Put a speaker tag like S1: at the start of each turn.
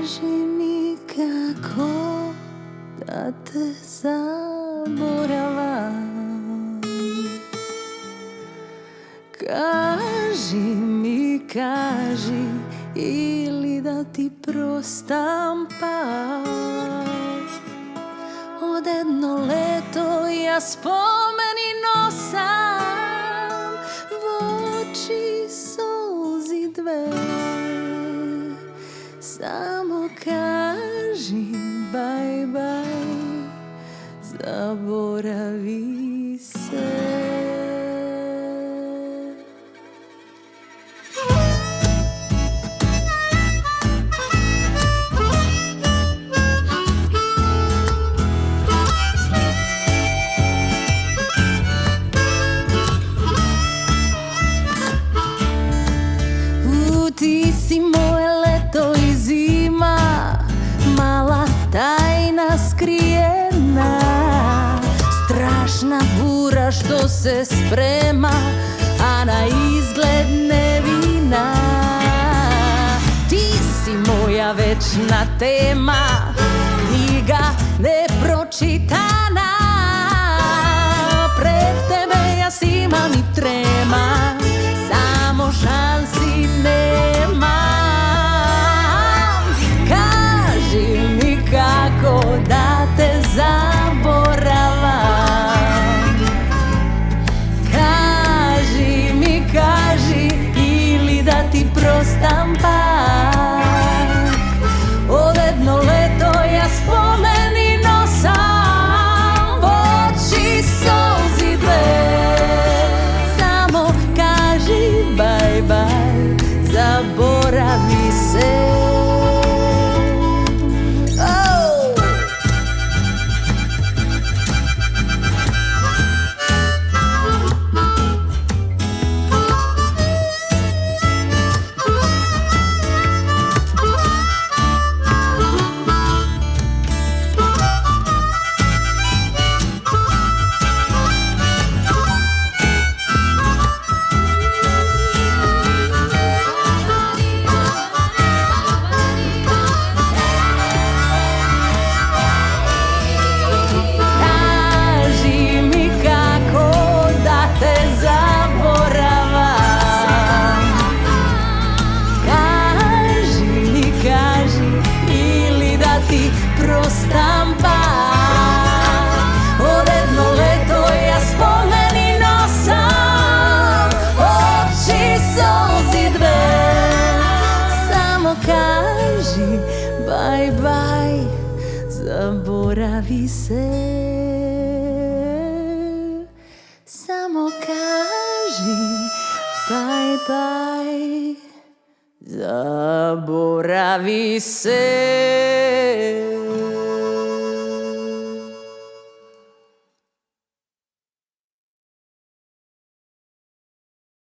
S1: Kaži mi kako da te zaboravam. Kaži mi, kaži, ili da ti prostam pad. Od jedno leto ja spomeni nosam, v oči solzi dve. Samo kaži bye bye, zaboravi se. Ti si moje leto i zima, mala tajna skrijena, strašna bura što se sprema, a na izgled nevina. Ti si moja večna tema, knjiga nepročitana, pred tebe ja simam i trema, samo šansi nema. Kaži mi kako da te zaboravam. Kaži mi, kaži, ili da ti prostam pak. Od jedno leto ja spomeni nosam, v oči solzi dve. Samo kaži bye bye, zaboravi se. Prostam pak. Od jedno leto ja spomeni nosam, oči solzi dve. Samo kaži bye bye, zaboravi se. Samo kaži bye bye, zaboravi se.